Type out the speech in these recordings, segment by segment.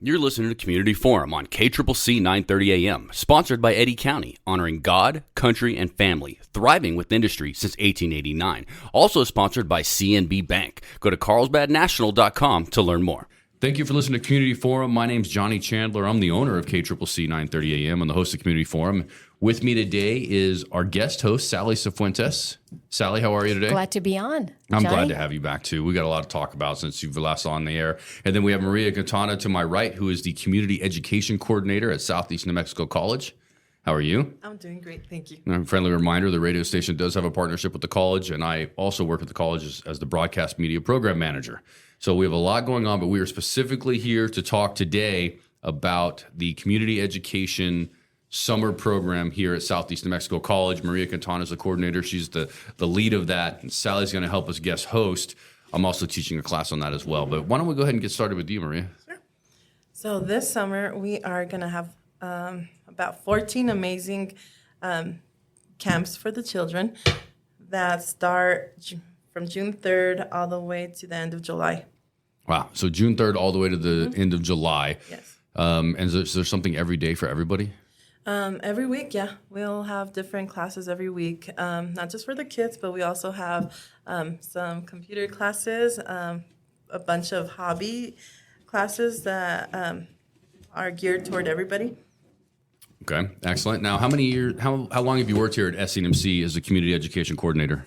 You're listening to Community Forum on KCCC 930 AM, sponsored by Eddy County, honoring God, country, and family, thriving with industry since 1889. Also sponsored by CNB Bank. Go to carlsbadnational.com to learn more. Thank you for listening to Community Forum. My name's Johnny Chandler. I'm the owner of KCCC 930 AM and the host of Community Forum. With me today is our guest host, Sally Sifuentes. Sally, how are you today? Glad to be on. I'm Johnny. glad to have you back, too. We got a lot to talk about since you've last on the air. And then we have Maria Quintana to my right, who is the Community Education Coordinator at Southeast New Mexico College. How are you? I'm doing great, thank you. And a friendly reminder, the radio station does have a partnership with the college, and I also work at the college as the Broadcast Media Program Manager. So we have a lot going on, but we are specifically here to talk today about the Community Education Summer Program here at Southeast New Mexico College. Maria Quintana is the coordinator. She's the lead of that, and Sally's going to help us guest host. I'm also teaching a class on that as well. But why don't we go ahead and get started with you, Maria? Sure. So this summer, we are going to have about 14 amazing camps for the children that start from June 3rd all the way to the end of July. Wow. So June 3rd all the way to the end of July. Yes. And is there something every day for everybody? Every week, yeah. We'll have different classes every week, not just for the kids, but we also have some computer classes, a bunch of hobby classes that are geared toward everybody. Okay, excellent. Now, how long have you worked here at SENMC as a community education coordinator?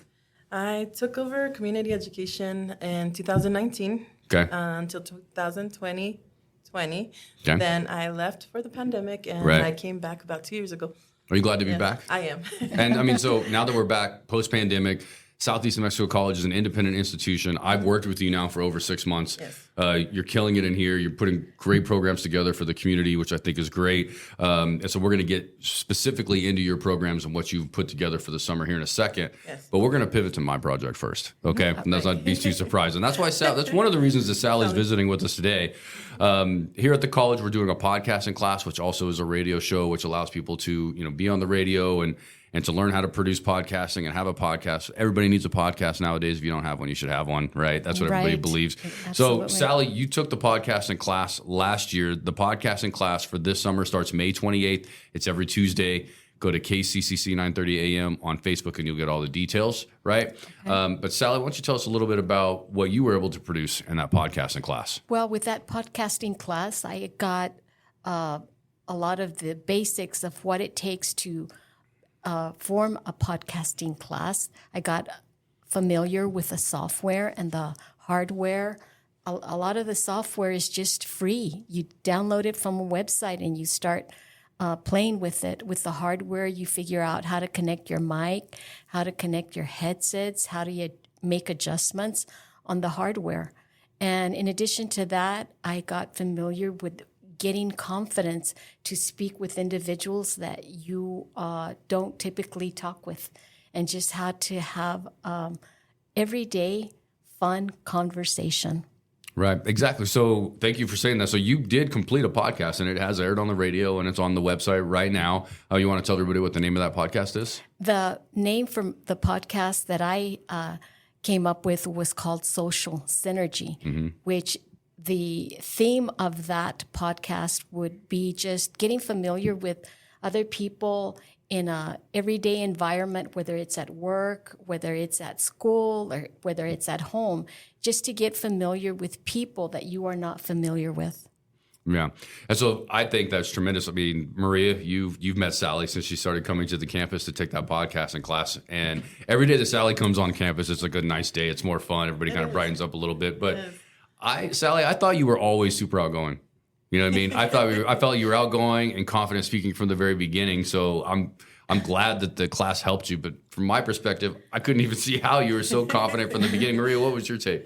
I took over community education in 2019 until 2020. Okay. Then I left for the pandemic, and I came back about 2 years ago. Are you glad to be back? I am. And I mean, so now that we're back post-pandemic, Southeast New Mexico College is an independent institution. I've worked with you now for over 6 months. Yes. You're killing it in here. You're putting great programs together for the community, which I think is great. And so we're going to get specifically into your programs and what you've put together for the summer here in a second. Yes. But we're going to pivot to my project first, okay? And that's not be too surprised. And that's why that's one of the reasons that Sally's visiting with us today. Here at the college, we're doing a podcasting class, which also is a radio show, which allows people to be on the radio and to learn how to produce podcasting and have a podcast. Everybody needs a podcast nowadays. If you don't have one, you should have one, right? That's what everybody believes. Absolutely. So, Sally, you took the podcasting class last year. The podcasting class for this summer starts May 28th. It's every Tuesday. Go to KCCC 930 AM on Facebook, and you'll get all the details, right? Okay. But, Sally, why don't you tell us a little bit about what you were able to produce in that podcasting class? Well, with that podcasting class, I got a lot of the basics of what it takes to form a podcasting class. I got familiar with the software and the hardware. A lot of the software is just free. You download it from a website and you start playing with it. With the hardware, you figure out how to connect your mic, how to connect your headsets, how do you make adjustments on the hardware. And in addition to that, I got familiar with getting confidence to speak with individuals that you don't typically talk with, and just how to have everyday fun conversation. Right, exactly. So thank you for saying that. So you did complete a podcast, and it has aired on the radio, and it's on the website right now. You want to tell everybody what the name of that podcast is? The name from the podcast that I came up with was called Social Synergy, which the theme of that podcast would be just getting familiar with other people in a everyday environment, whether it's at work, whether it's at school, or whether it's at home, just to get familiar with people that you are not familiar with. Yeah. And so I think that's tremendous. I mean, Maria, you've met Sally since she started coming to the campus to take that podcasting class. And every day that Sally comes on campus, it's like a nice day. It's more fun. Everybody kind of brightens up a little bit. But Sally, I thought you were always super outgoing. You know what I mean? I felt you were outgoing and confident speaking from the very beginning. So I'm glad that the class helped you. But from my perspective, I couldn't even see how you were so confident from the beginning. Maria, what was your take?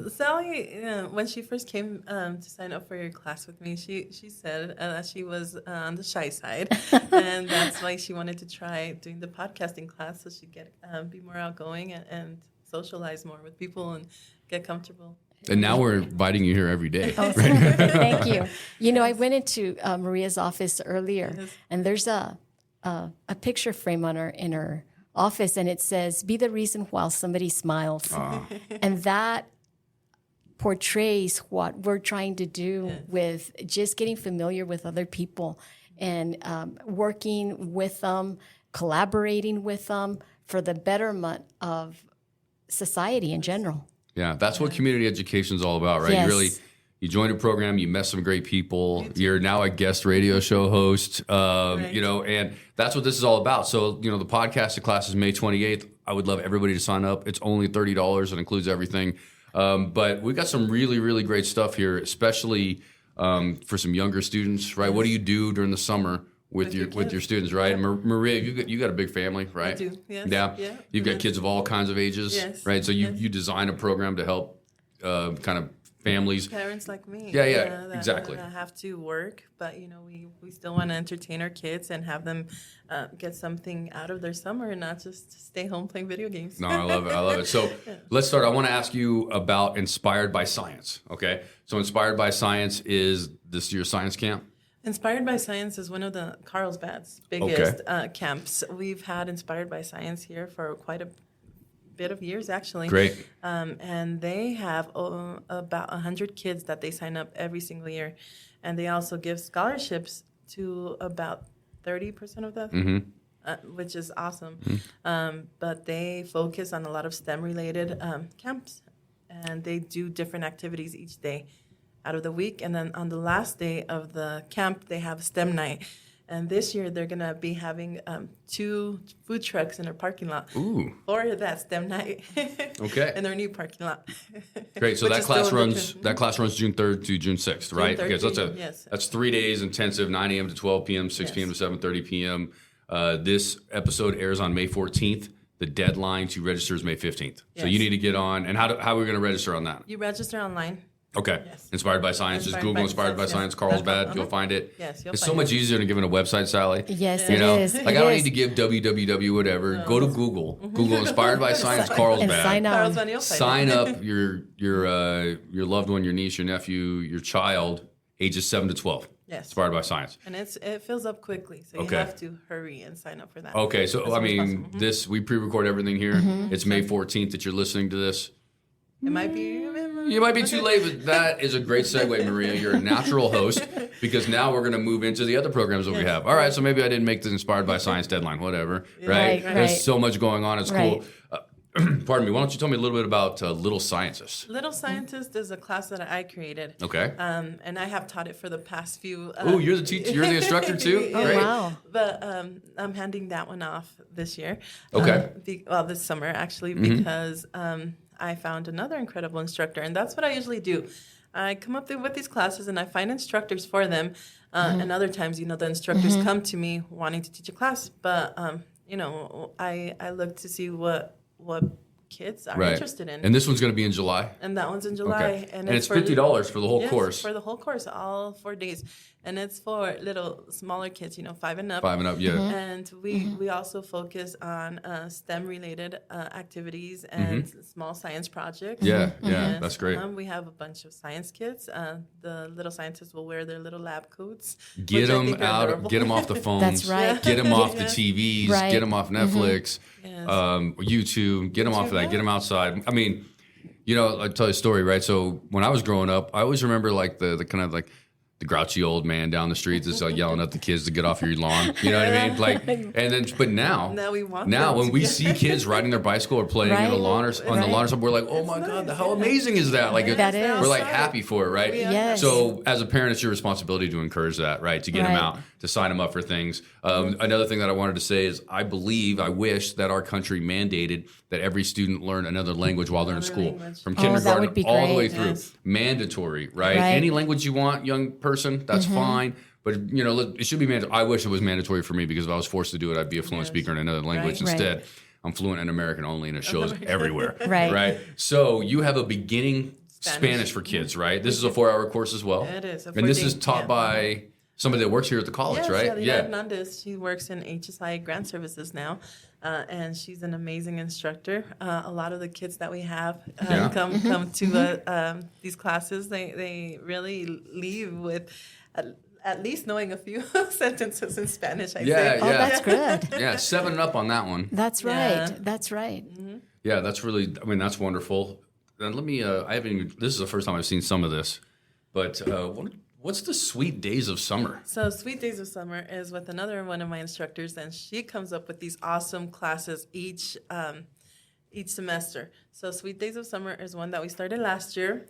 Sally, when she first came to sign up for your class with me, she said that she was on the shy side, and that's why she wanted to try doing the podcasting class so she could be more outgoing and socialize more with people and get comfortable. And now we're inviting you here every day. Oh, thank you. You know, I went into Maria's office earlier, and there's a picture frame in her office, and it says, "Be the reason while somebody smiles." And that portrays what we're trying to do with just getting familiar with other people and working with them, collaborating with them for the betterment of society in general. Yeah, that's what community education is all about, right? Yes. You joined a program, you met some great people. You're now a guest radio show host, and that's what this is all about. So, the podcasting class is May 28th. I would love everybody to sign up. It's only $30 and includes everything. But we've got some really, really great stuff here, especially for some younger students, right? What do you do during the summer with your students, right? Maria, you got a big family, right? I do, yes. Yeah. You've got kids of all kinds of ages, right? So you design a program to help kind of families. Parents like me. Yeah, exactly. That have to work, but we still want to entertain our kids and have them get something out of their summer and not just stay home playing video games. No, I love it. So let's start. I want to ask you about Inspired by Science. Okay, so Inspired by Science is this year's science camp? Inspired by Science is one of the Carlsbad's biggest camps. We've had Inspired by Science here for quite a bit of years, actually. Great. And they have about 100 kids that they sign up every single year. And they also give scholarships to about 30% of them, which is awesome. But they focus on a lot of STEM-related camps. And they do different activities each day out of the week. And then on the last day of the camp, they have STEM night. And this year, they're going to be having 2 food trucks in their parking lot for that STEM night. Okay. In their new parking lot. Great. So that class runs June 3rd to June 6th, right? June 3rd Okay. So that's 3 days intensive, 9 a.m. to 12 p.m., 6 p.m. to 7:30 p.m. This episode airs on May 14th. The deadline to register is May 15th. So you need to get on. And how are we going to register on that? You register online. Okay. Yes. Inspired by Science. Just Google Inspired by Science, Carlsbad. You'll find it. Yes, it's so much easier than giving a website, Sally. Yes, it is. It I don't is. need to give www whatever. No. Go to Google. Google Inspired by Science, Carlsbad. And sign on. Sign up your loved one, your niece, your nephew, your child, ages 7 to 12. Yes. Inspired by Science. And it fills up quickly, so you have to hurry and sign up for that. Okay, so we pre-record everything here. It's May 14th that you're listening to this. It might be. You might be too late, but that is a great segue, Maria. You're a natural host because now we're going to move into the other programs that we have. All right, so maybe I didn't make the Inspired by Science deadline, whatever, right? There's so much going on. It's cool. Pardon me. Why don't you tell me a little bit about Little Scientist? Little Scientist is a class that I created. Okay. And I have taught it for the past few. You're the teacher. You're the instructor too. Great. Wow. But I'm handing that one off this year. Okay. This summer actually, because I found another incredible instructor, and that's what I usually do. I come up with these classes, and I find instructors for them. And other times, the instructors come to me wanting to teach a class, but I look to see what kids are interested in. And this one's going to be in July? And that one's in July. Okay. And it's $50 for the whole course? For the whole course, all 4 days. And it's for smaller kids, 5 and up. 5 and up, yeah. And we also focus on STEM-related activities and small science projects. Yeah, that's great. We have a bunch of science kits. The little scientists will wear their little lab coats. Get them out, get them off the phones. That's right. Get them off the TVs. Right. Get them off Netflix, YouTube. Get them off of that. Get them outside. I mean, I'll tell you a story, right? So when I was growing up, I always remember the kind of the grouchy old man down the street that's yelling at the kids to get off your lawn. You know what I mean? But now when we see kids riding their bicycle or playing on the lawn or something, we're like, oh my God, how amazing is that? We're happy for it, right? Yes. So as a parent, it's your responsibility to encourage that, right? To get them out, to sign them up for things. Another thing that I wanted to say is I wish that our country mandated that every student learn another language while they're in school. From kindergarten all the way through. Yes. Mandatory, right? Any language you want, young person, that's fine. But, it should be mandatory. I wish it was mandatory for me because if I was forced to do it, I'd be a fluent speaker in another language. Instead, I'm fluent in American only, and it shows everywhere. Right? So you have a beginning Spanish for kids, right? This is a 4-hour course as well. It is. And this is taught by somebody that works here at the college, right? Yeah, Hernandez. She works in HSI Grant Services now, and she's an amazing instructor. A lot of the kids that we have come to these classes. They really leave with at least knowing a few sentences in Spanish. I say. Oh, that's good. Yeah, 7 and up on that one. That's right. That's right. Yeah, that's really. That's wonderful. let me. I haven't. Even, this is the first time I've seen some of this, but what's the Sweet Days of Summer? So Sweet Days of Summer is with another one of my instructors, and she comes up with these awesome classes each semester. So Sweet Days of Summer is one that we started last year.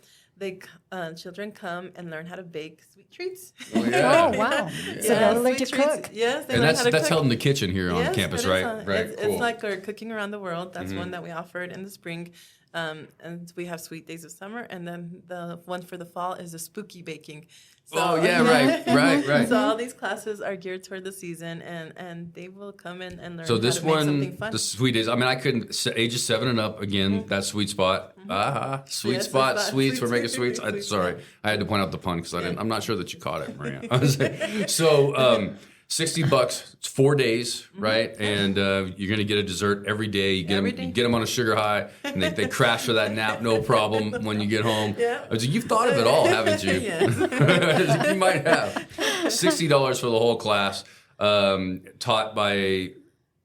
Children come and learn how to bake sweet treats. Oh, wow. So they'll learn to cook. Yes, they And learn how to that's cook. held in the kitchen here on campus, right? It's, Cool. it's like our Cooking Around the World. That's one that we offered in the spring. And we have Sweet Days of Summer. And then the one for the fall is the spooky baking. So, right. So all these classes are geared toward the season, and they will come in and learn So how this to make something one, fun. the Sweet Days. I mean, I couldn't. Ages 7 and up again. That sweet spot. Sweet Yes, spot. sweet spot. Sweets. We're Sweet, making sweet, sweets. sweet, Sorry, I had to point out the pun because I'm not sure that you caught it, Maria. So. $60. It's 4 days, right? And you're gonna get a dessert every day. You get them on a sugar high, and they crash for that nap, no problem. When you get home, you've thought of it all, haven't you? Yes. You might have. $60 for the whole class, taught by.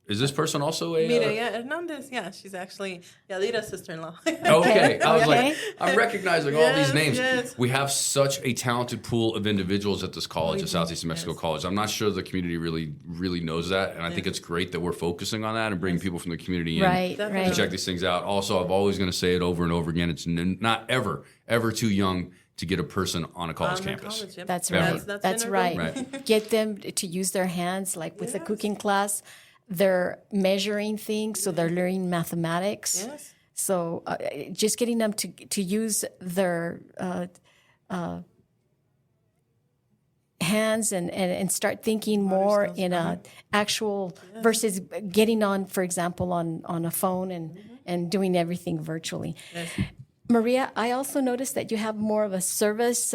Is this person also a? Mira, Hernandez. Yeah, she's actually Yadira's sister-in-law. Okay, I was Okay. like, I'm recognizing all these Yes, names. yes. We have such a talented pool of individuals at this college, at Southeast New Mexico College. I'm not sure the community really knows that, and I think it's great that we're focusing on that and bringing people from the community in Right, Definitely. to right. check these things out. Also, I'm always going to say it over and over again. It's not ever too young to get a person on a college On the campus. college, yep. That's Yeah. right. That's That's been our right. goal. Right. Get them to use their hands, like with the cooking class. They're measuring things, so they're learning mathematics. Yes. So just getting them to use their hands and start thinking more skills. in a actual versus getting on, for example, on a phone and doing everything virtually. Yes. Maria, I also noticed that you have more of a service.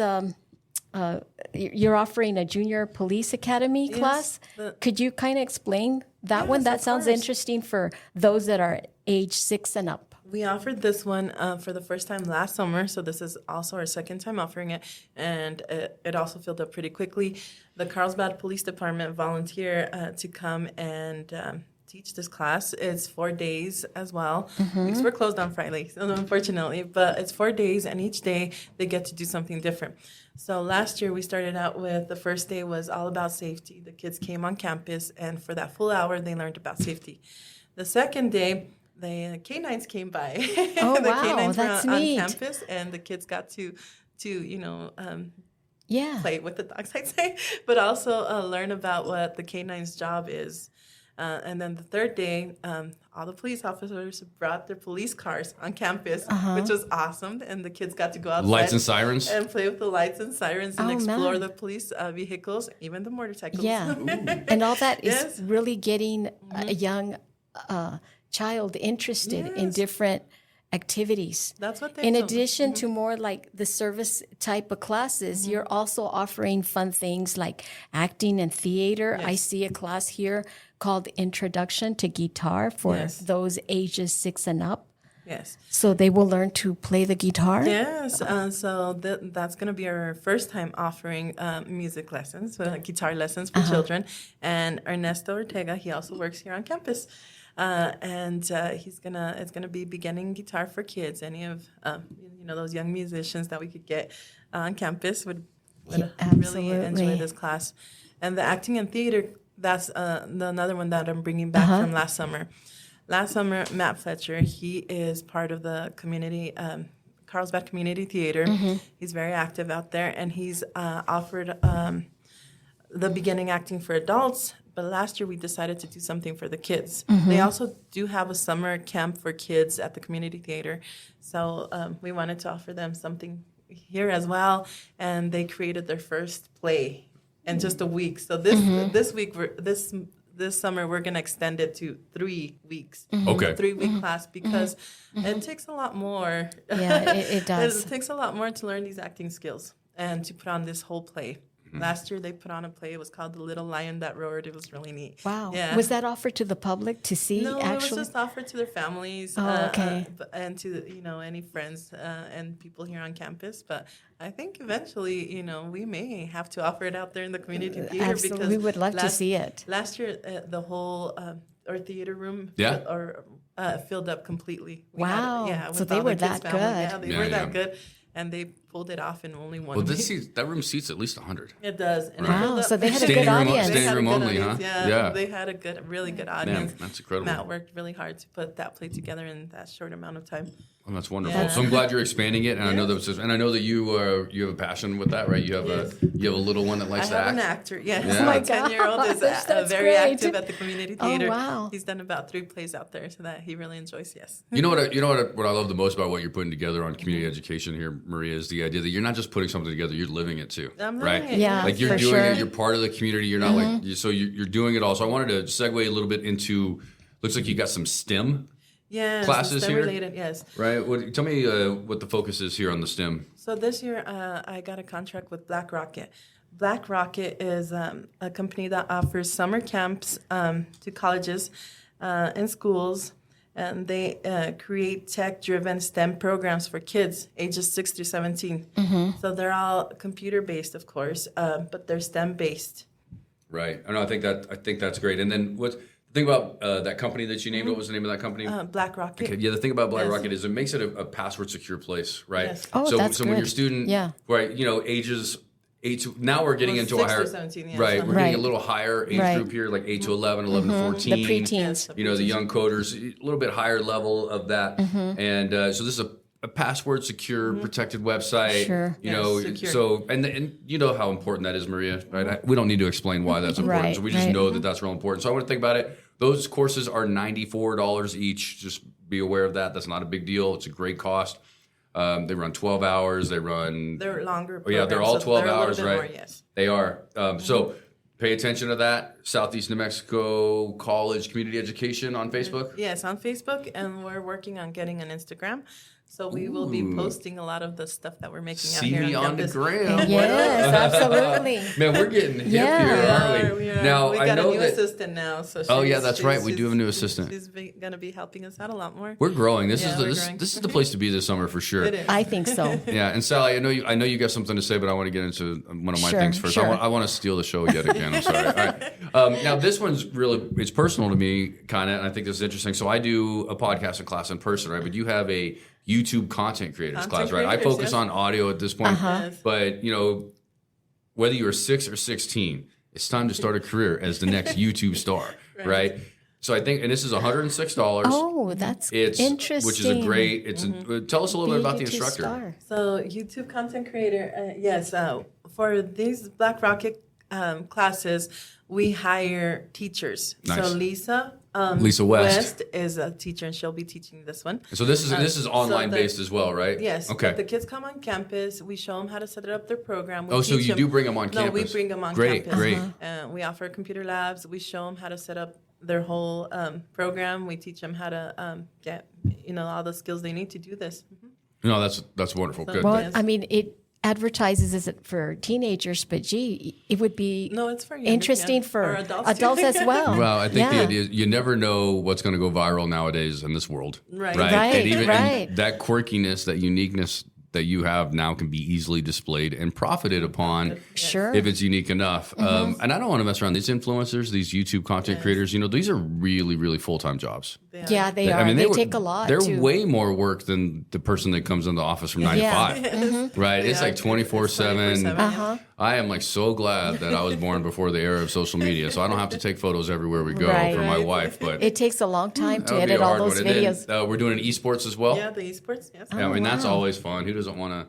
You're offering a junior police academy class. Could you kind of explain that one? Yes, That of sounds course. interesting for those that are age 6 and up. We offered this one for the first time last summer, so this is also our second time offering it, and it also filled up pretty quickly. The Carlsbad Police Department volunteered to come and teach this class. It's 4 days as well, because we're closed on Friday, so unfortunately, but it's 4 days, and each day they get to do something different. So last year we started out with the first day was all about safety. The kids came on campus, and for that full hour they learned about safety. The second day, the canines came by. Oh, The wow, canines that's were on neat. campus, and the kids got to Yeah. play with the dogs, I'd say, but also learn about what the canines' job is. And then the third day, all the police officers brought their police cars on campus, which was awesome. And the kids got to go outside. Lights and sirens. And play with the lights and sirens and Oh, explore man. the police vehicles, even the motorcycles. Yeah. And all that is Yes. really getting a young child interested in Yes. different activities. That's what they In do. addition to more like the service type of classes, you're also offering fun things like acting and theater. I see a class here called Introduction to Guitar for Yes. those ages 6 and up. Yes. So they will learn to play the guitar. Yes, so that's going to be our first time offering music lessons, guitar lessons for children. And Ernesto Ortega, he also works here on campus, and it's gonna be beginning guitar for kids. Any of those young musicians that we could get on campus would really enjoy absolutely. this class. And the acting and theater, that's another one that I'm bringing back from last summer. Last summer, Matt Fletcher, he is part of the community, Carlsbad Community Theater. He's very active out there, and he's offered the beginning acting for adults. But last year, we decided to do something for the kids. They also do have a summer camp for kids at the community theater. So we wanted to offer them something here as well. And they created their first play in just a week. So this summer, we're going to extend it to 3 weeks. Okay. A 3-week class, because it takes a lot more. Yeah, it does. It takes a lot more to learn these acting skills and to put on this whole play. Last year they put on a play. It was called The Little Lion That Roared. It was really neat. Wow. Yeah. Was that offered to the public to see? No, actually? it was just offered to their families. Okay. And to, any friends and people here on campus. But I think eventually, we may have to offer it out there in the community theater. Absolutely. Because We would love to see it. Last year, the whole our theater room filled up completely. Wow. With So they all were the kids' that family. good. Yeah, they were that good. And they pulled it off in only one Well, week. that room seats at least 100. It does. And it Wow, filled up. so they had a Standing good room- audience. standing They had a room good only, huh? audience, Yeah, Yeah. they had a really good audience. that's incredible. Matt worked really hard to put that play together in that short amount of time. Well, that's wonderful. Yeah. So I'm glad you're expanding it, and I know that you have a passion with that, right? You have a little one that likes to I have act. an actor, yes. Yeah. Oh My my 10-year-old is that's very great. active at the community Oh, theater. wow. He's done about 3 plays out there, so that he really enjoys, yes. You know what I love the most about what you're putting together on community education here, Maria, is the idea that you're not just putting something together, you're living it too, right? Yeah, Like you're for doing sure. it, you're part of the community. You're not you're doing it all. So I wanted to segue a little bit into. Looks like you got some STEM Yes, classes STEM here? related, yes. right? Tell me what the focus is here on the STEM. So this year, I got a contract with Black Rocket. Black Rocket is a company that offers summer camps to colleges and schools, and they create tech-driven STEM programs for kids ages 6 through 17. So they're all computer-based, of course, but they're STEM-based. Right. I think that's great. And then the thing about that company that you named, what was the name of that company? Black Rocket. Okay, yeah, the thing about Black Yes. Rocket is it makes it a password secure place, right? Yes. Oh, so that's so when good. your student, Yeah. right, ages 8 to now we're getting into a 6 to higher 17, yes. right, we're Right. getting a little higher age Right. group here, like 8 to 11, 11 to 14. The preteens. The young coders, a little bit higher level of that. Mm-hmm. And so this is a password secure, protected website. Sure. Secure. So and you know how important that is, Maria, right? We don't need to explain why that's important. Right, So we just right. know that that's real important. So I want to think about it. Those courses are $94 each. Just be aware of that. That's not a big deal. It's a great cost. They run 12 hours. They're longer. Oh, yeah, they're programs, all so 12 they're a little hours, bit right? more, yes. They are. So pay attention to that. Southeast New Mexico College Community Education on Facebook. Yes, on Facebook, and we're working on getting an Instagram. So we will be posting a lot of the stuff that we're making out See here me on the campus. gram. Yes, absolutely. Man, we're getting hip Yeah. here, We aren't are, we? we are. Now, we I got know a new that assistant now. So Oh, yeah, that's right. We do have a new assistant. She's going to be helping us out a lot more. we're growing. This Yeah, is we're growing. this is the place to be this summer for sure. It is. I think so. Yeah, and Sally, I know you got something to say, but I want to get into one of my Sure, things first. sure. I want to steal the show yet again. I'm sorry. All right. Now this one's it's personal to me, kind of, and I think this is interesting. So I do a podcasting class in person, right? But you have a YouTube content creators class, right? I creators, focus yes. on audio at this point, Yes. but whether you're 6 or 16, it's time to start a career as the next YouTube star, right? So I think, and this is $106. Oh, that's interesting. Which is a great. Tell us a little bit about the Be a YouTube instructor. star. So YouTube content creator, yes. For these Black Rocket classes, we hire teachers. Nice. So Lisa West. is a teacher, and she'll be teaching this one. So this is online based as well, right? Yes. Okay. The kids come on campus. We show them how to set up their program. We Oh, so teach you them- do bring them on No, we campus. bring them on Great, campus. great. We offer computer labs. We show them how to set up their whole program. We teach them how to get all the skills they need to do this. No, that's wonderful. Good. Well, Yes. I mean, it advertises it for teenagers, but gee, it would be No, it's for younger, interesting yeah. for Or adults, too. adults as well. Well, I think the Yeah. idea is you never know what's going to go viral nowadays in this world. Right. Right. Right, And right. and that quirkiness, that uniqueness that you have now can be easily displayed and profited upon Sure. if it's unique enough. And I don't want to mess around. These influencers, these YouTube content creators, these are really, really full-time jobs. Yeah, they are. They take a lot. They're to, way more work than the person that comes in the office from 9 Yeah. to 5. Right? It's like 24/7. Uh-huh. I am like so glad that I was born before the era of social media, so I don't have to take photos everywhere we go Right. for my Right. wife. But It takes a long time that to would be edit a all hard those one. And videos. then, we're doing esports as well. Yeah, the esports, yes. Yeah, I mean, that's wow. always fun. Who doesn't want to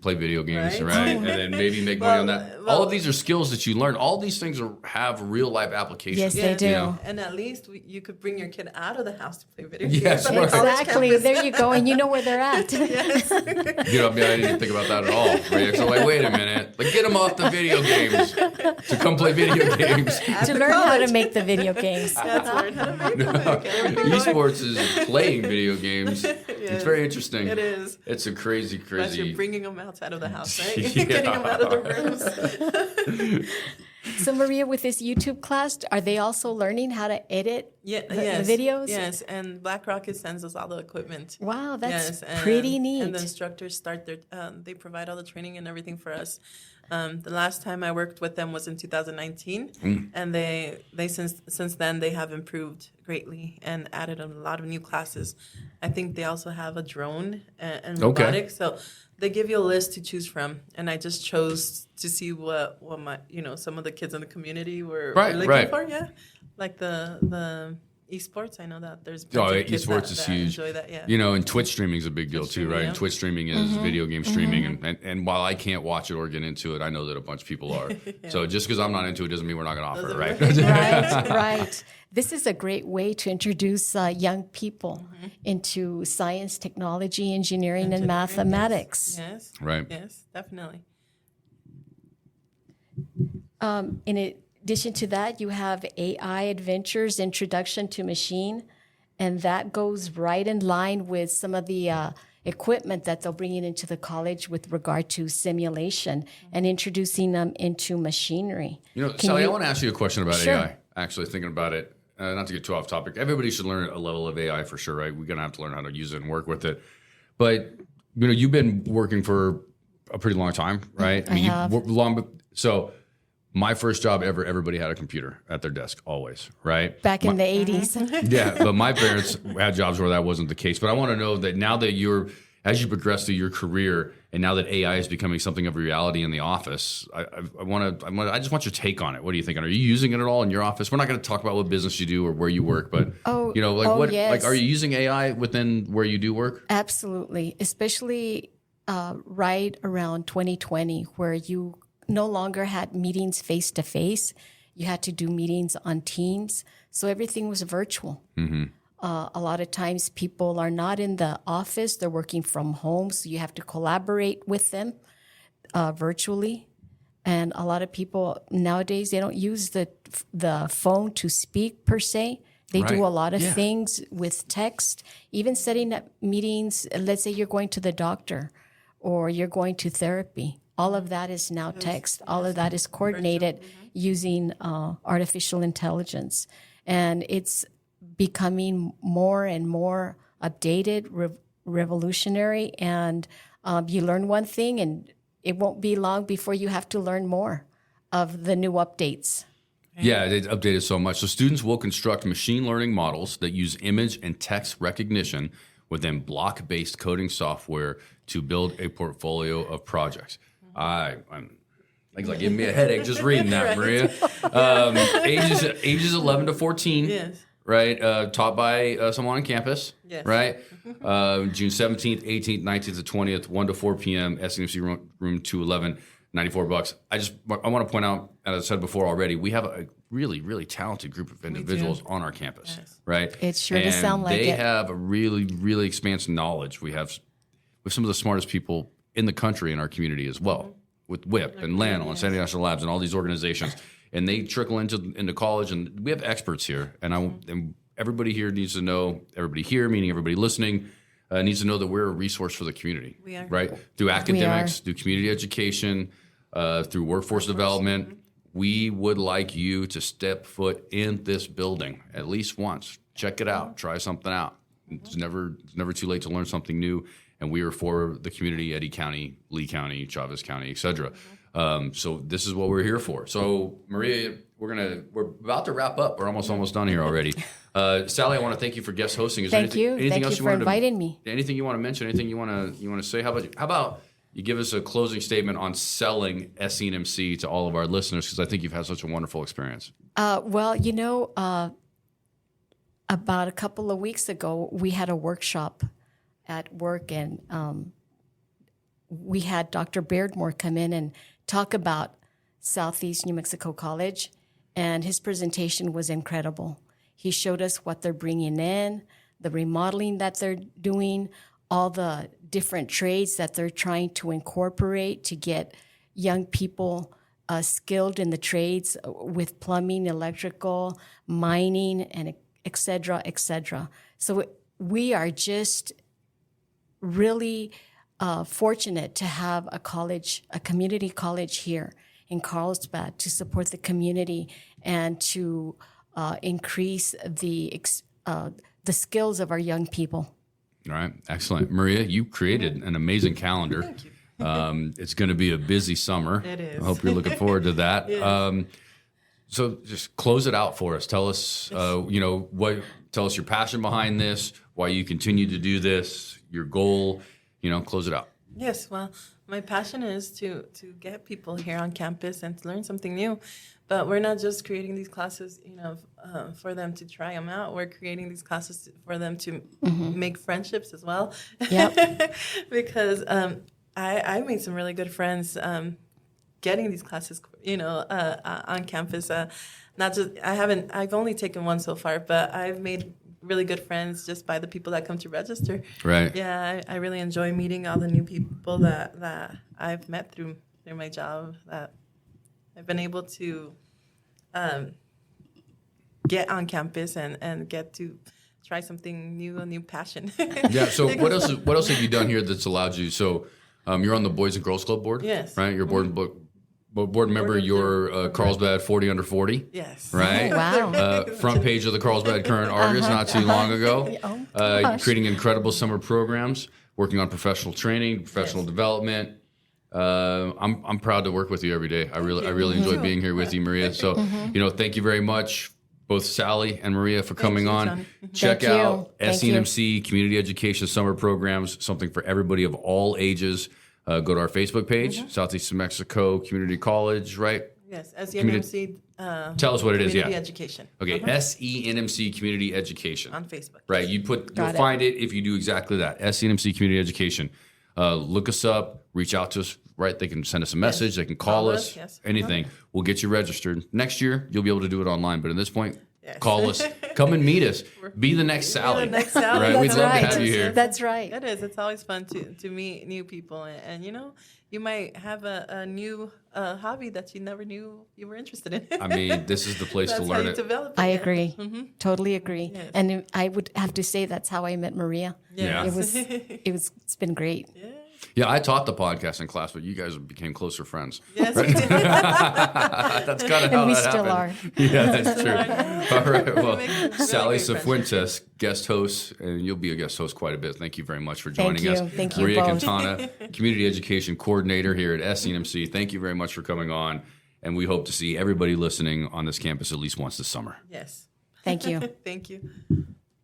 play video games, Right. right? And then maybe make money on that. Well- All of these are skills that you learn. All these things have real life applications. Yes, they do. You know? And at least you could bring your kid out of the house to play video Yes, games. right. Exactly. There you go, and you know where they're at. I didn't even think about that at all. Right? So like, wait a minute, like get them off the video games to come play video games. to learn how to make the video games. That's learn how to make them. Everything else. Esports is playing video games. It's very interesting. It is. It's a crazy. But you're bringing them outside of the house, right? Yeah. Getting them out of the rooms. So, Maria, with this YouTube class, are they also learning how to edit Yes. the videos? Yes, and Black Rocket sends us all the equipment. Wow, that's Yes, and, pretty neat. And the instructors they provide all the training and everything for us. The last time I worked with them was in 2019, and they since then they have improved greatly and added a lot of new classes. I think they also have a drone and robotics, so they give you a list to choose from, and I just chose to see what my some of the kids in the community were looking for. Yeah, like the esports. I know that there's esports is huge. Enjoy that, yeah. And Twitch streaming is a big deal too, right? Yeah. And Twitch streaming is video game streaming, and while I can't watch it or get into it, I know that a bunch of people are. So just because I'm not into it doesn't mean we're not going to offer it, right? Right. This is a great way to introduce young people into science, technology, engineering, and mathematics. Yes. Right. Yes, definitely. In addition to that, you have AI Adventures, Introduction to Machine, and that goes right in line with some of the equipment that they'll bring into the college with regard to simulation and introducing them into machinery. Sally, I want to ask you a question about Sure. AI. Actually, thinking about it, not to get too off topic, everybody should learn a level of AI for sure, right? We're going to have to learn how to use it and work with it. But, you've been working for a pretty long time, right? I have. So my first job ever, everybody had a computer at their desk always, right? Back in the 80s. Yeah, but my parents had jobs where that wasn't the case. But I want to know that now that as you progress through your career, and now that AI is becoming something of a reality in the office, I just want your take on it. What are you thinking? Are you using it at all in your office? We're not going to talk about what business you do or where you work, but yes. are you using AI within where you do work? Absolutely, especially right around 2020, where you no longer had meetings face to face. You had to do meetings on Teams, so everything was virtual. A lot of times people are not in the office, they're working from home, so you have to collaborate with them virtually. And a lot of people nowadays, they don't use the phone to speak per se. They do a lot of things with text, even setting up meetings. Let's say you're going to the doctor or you're going to therapy. All of that is now text. All of that is coordinated using artificial intelligence. And it's becoming more and more updated, revolutionary, and you learn one thing and it won't be long before you have to learn more of the new updates. Yeah, they updated so much. So students will construct machine learning models that use image and text recognition within block-based coding software to build a portfolio of projects. I'm like giving me a headache just reading that, Maria. Ages 11 to 14. Yes. Right, taught by someone on campus, Yes. right? June 17th, 18th, 19th, to 20th, 1 to 4 p.m., SENMC room 211, $94. I want to point out, as I said before already, we have a really, really talented group of individuals on our campus, right? It sure does sound like they it. have a really, really expansive knowledge. We have some of the smartest people in the country in our community as well, with WIP and LANL and Sandy National Labs and all these organizations. And they trickle into college, and we have experts here. And everybody here needs to know, everybody here, meaning everybody listening, needs to know that we're a resource for the community. We are. Right? Through academics, through community education, through workforce development. We would like you to step foot in this building at least once. Check it out. Try something out. It's never too late to learn something new. And we are for the community, Eddy County, Lee County, Chavez County, et cetera. So this is what we're here for. So Maria, we're about to wrap up. We're almost done here already. Sally, I want to thank you for guest hosting. Thank you for inviting me. Anything you want to mention? Anything you want to say? How about you give us a closing statement on selling SENMC to all of our listeners, because I think you've had such a wonderful experience. Well, about a couple of weeks ago, we had a workshop at work, and we had Dr. Beardmore come in and talk about Southeast New Mexico College, and his presentation was incredible. He showed us what they're bringing in, the remodeling that they're doing, all the different trades that they're trying to incorporate to get young people skilled in the trades with plumbing, electrical, mining, and et cetera, et cetera. So we are just really fortunate to have a community college here in Carlsbad to support the community and to increase the skills of our young people. All right, excellent. Maria, you created an amazing calendar. Thank you. It's going to be a busy summer. It is. I hope you're looking forward to that. Yes. So just close it out for us. Tell us, tell us your passion behind this, why you continue to do this, your goal, close it out. Yes, well, my passion is to get people here on campus and to learn something new. But we're not just creating these classes, for them to try them out. We're creating these classes for them to make friendships as well. Yep. Because I made some really good friends getting these classes, on campus. I've only taken one so far, but I've made really good friends just by the people that come to register. Right. Yeah, I really enjoy meeting all the new people that I've met through my job, that I've been able to get on campus and get to try something new, a new passion. Yeah. So what else have you done here that's allowed you? So you're on the Boys and Girls Club board. Yes. Right. You're board member. You're Carlsbad 40 under 40. Yes. Right. Oh, wow. Front page of the Carlsbad Current Argus not too long ago. Creating incredible summer programs, working on professional training, professional development. I'm proud to work with you every day. I really enjoy being here with you, Maria. So, thank you very much, both Sally and Maria, for coming on. Johnny. Check Thank you. out Thank you. SENMC Community Education Summer Programs, something for everybody of all ages. Go to our Facebook page, Southeast New Mexico Community College, right? Yes, SENMC. Tell us what it is, Community yeah. Education. Okay, SENMC Community Education. On Facebook. Right, you'll Got it. find it if you do exactly that. SENMC Community Education. Look us up, reach out to us, right? They can send us a message, they can call us, yes. anything. We'll get you registered. Next year, you'll be able to do it online, but at this point, Yes. call us, come and meet us, be the next Sally. the next Sally. Right? We'd That's love right. to have you here. That's right. It is. It's always fun to meet new people. And you might have a new hobby that you never knew you were interested in. I mean, this is the place That's to how learn you it. develop it. I yeah. agree. Totally agree. Yes. And I would have to say that's how I met Maria. Yeah. It's been great. Yeah, I taught the podcasting class, but you guys became closer friends. Yes, we did. That's kind of how And we that still happened. are. Yeah, that's true. All right. Well, make really Sally great Sifuentes, guest host, and you'll be a guest host quite a bit. Thank you very much for joining Thank us. you. Thank you Maria both. Quintana, Community Education Coordinator here at SENMC. Thank you very much for coming on, and we hope to see everybody listening on this campus at least once this summer. Yes. Thank you. Thank you.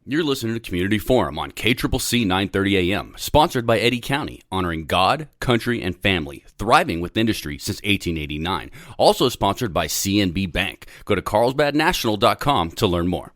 You're listening to Community Forum on KCCC 930 AM, sponsored by Eddy County, honoring God, country, and family, thriving with industry since 1889. Also sponsored by CNB Bank. Go to carlsbadnational.com to learn more.